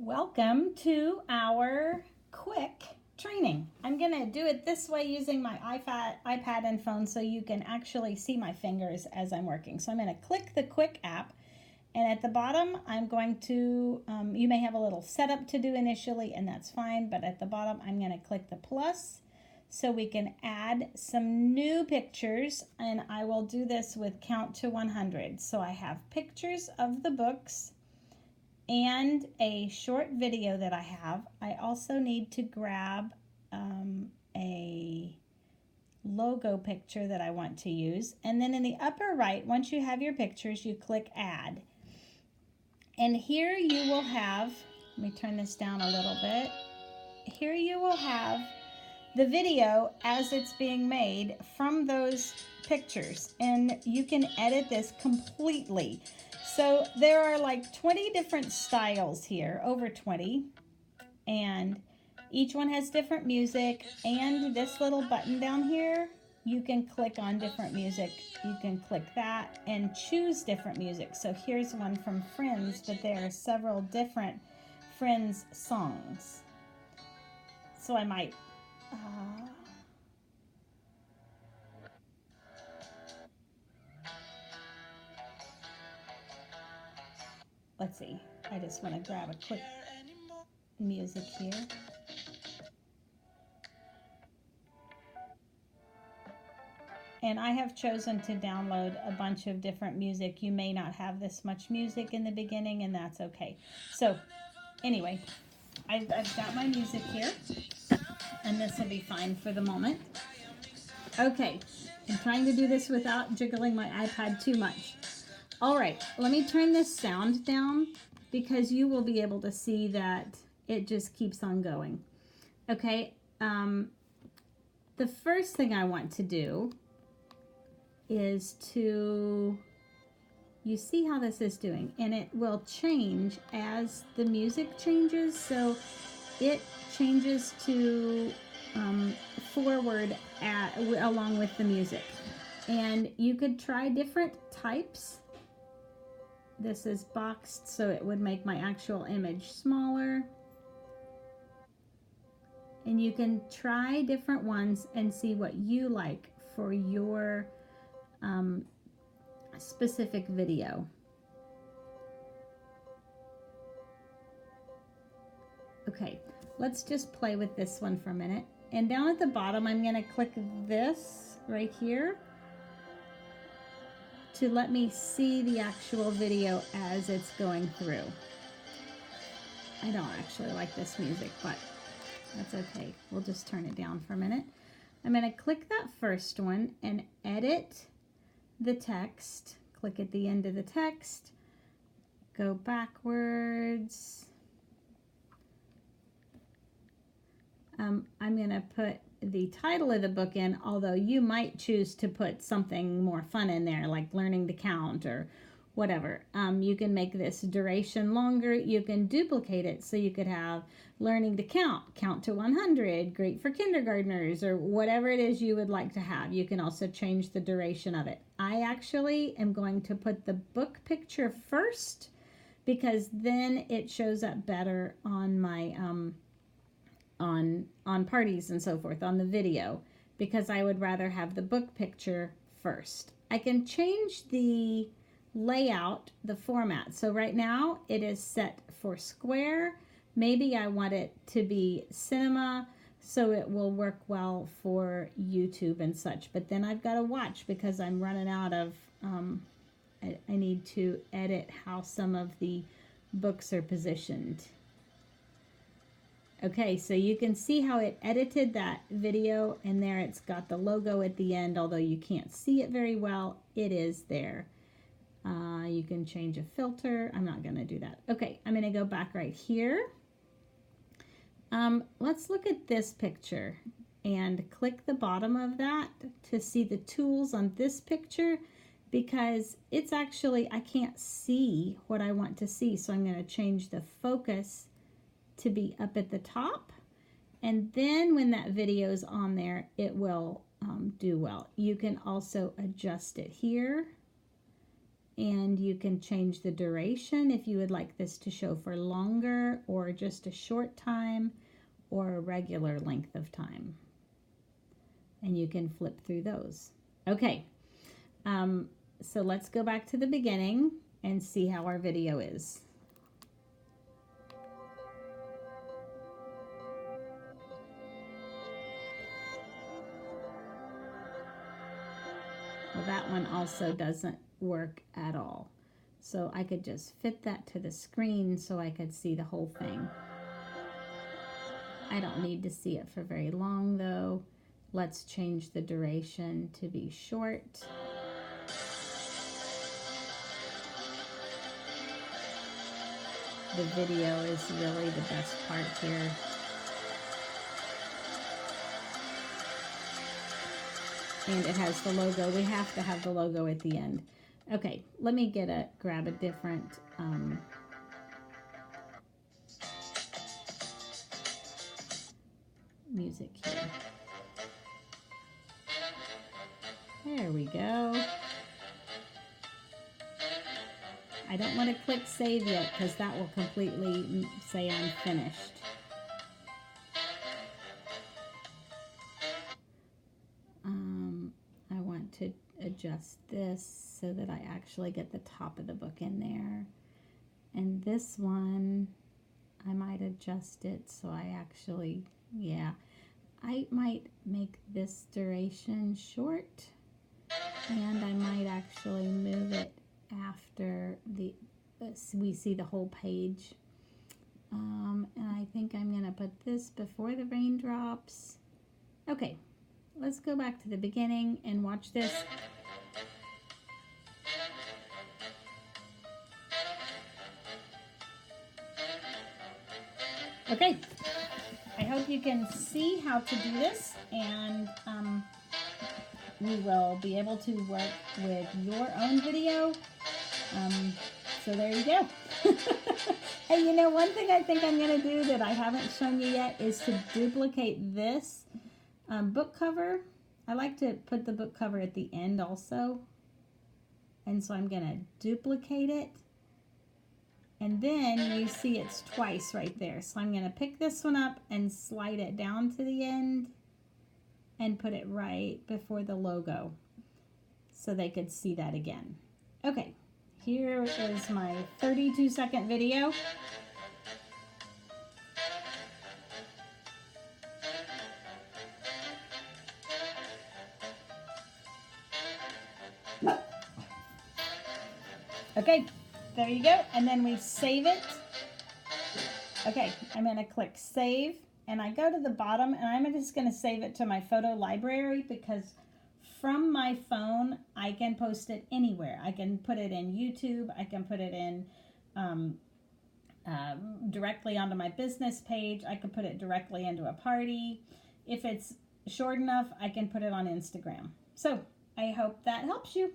Welcome to our QUIK training. I'm going to do it this way using my iPad and phone so you can actually see my fingers as I'm working. So I'm going to click the QUIK app, and at the bottom I'm going to, you may have a little setup to do initially, and that's fine, but at the bottom I'm going to click the plus so we can add some new pictures, and I will do this with count to 100. So I have pictures of the books and a short video that I have. I also need to grab a logo picture that I want to use. And then in the upper right, once you have your pictures, you click Add. And here you will have, let me turn this down a little bit. Here you will have the video as it's being made from those pictures. And you can edit this completely. So there are like 20 different styles here, over 20, and each one has different music, and this little button down here, you can click on different music. You can click that and choose different music. So here's one from Friends, but there are several different Friends songs. So I might let's see, I just want to grab a quick music here. And I have chosen to download a bunch of different music. You may not have this much music in the beginning, and that's okay. So anyway, I've got my music here, and this will be fine for the moment. Okay, I'm trying to do this without jiggling my iPad too much. All right, let me turn this sound down because you will be able to see that it just keeps on going. Okay, the first thing I want to do is to, you see how this is doing, and it will change as the music changes. So it changes to forward along with the music. And you could try different types. This is boxed, so it would make my actual image smaller. And you can try different ones and see what you like for your specific video. Okay, let's just play with this one for a minute. And down at the bottom, I'm going to click this right here to let me see the actual video as it's going through. I don't actually like this music, but that's okay. We'll just turn it down for a minute. I'm going to click that first one and edit the text. Click at the end of the text. Go backwards. I'm going to put the title of the book in, although you might choose to put something more fun in there, like learning to count or whatever. You can make this duration longer. You can duplicate it, so you could have learning to count to 100, great for kindergartners, or whatever it is you would like to have. You can also change the duration of it. I actually am going to put the book picture first because then it shows up better on my on parties and so forth on the video, because I would rather have the book picture first. I can change the layout, the format. So right now it is set for square. Maybe I want it to be cinema so it will work well for YouTube and such. But then I've got to watch because I'm running out of, I need to edit how some of the books are positioned. Okay, so you can see how it edited that video, and there it's got the logo at the end, although you can't see it very well. It is there. You can change a filter. I'm not going to do that. Okay, I'm going to go back right here. Let's look at this picture and click the bottom of that to see the tools on this picture, because it's actually, I can't see what I want to see, so I'm going to change the focus to be up at the top, and then when that video is on there, it will do well. You can also adjust it here And you can change the duration if you would like this to show for longer or just a short time or a regular length of time. And you can flip through those. Okay, so let's go back to the beginning and see how our video is. Well, that one also doesn't work at all. So I could just fit that to the screen so I could see the whole thing. I don't need to see it for very long though. Let's change the duration to be short. The video is really the best part here. And it has the logo. We have to have the logo at the end. Okay, let me grab a different music here. There we go. I don't want to click save yet because that will completely say I'm finished. I want to adjust this so that I actually get the top of the book in there. And this one, I might adjust it so I actually, yeah, I might make this duration short, and I might actually move it after we see the whole page. And I think I'm going to put this before the raindrops. Okay, let's go back to the beginning and watch this. Okay, I hope you can see how to do this, and we will be able to work with your own video. So there you go. Hey, you know, one thing I think I'm going to do that I haven't shown you yet is to duplicate this book cover. I like to put the book cover at the end also. And so I'm going to duplicate it. And then you see it's twice right there. So I'm going to pick this one up and slide it down to the end and put it right before the logo so they could see that again. Okay, here is my 32-second video. Okay, there you go. And then we save it. Okay, I'm going to click save. And I go to the bottom, and I'm just going to save it to my photo library because from my phone, I can post it anywhere. I can put it in YouTube. I can put it in directly onto my business page. I can put it directly into a party. If it's short enough, I can put it on Instagram. So I hope that helps you.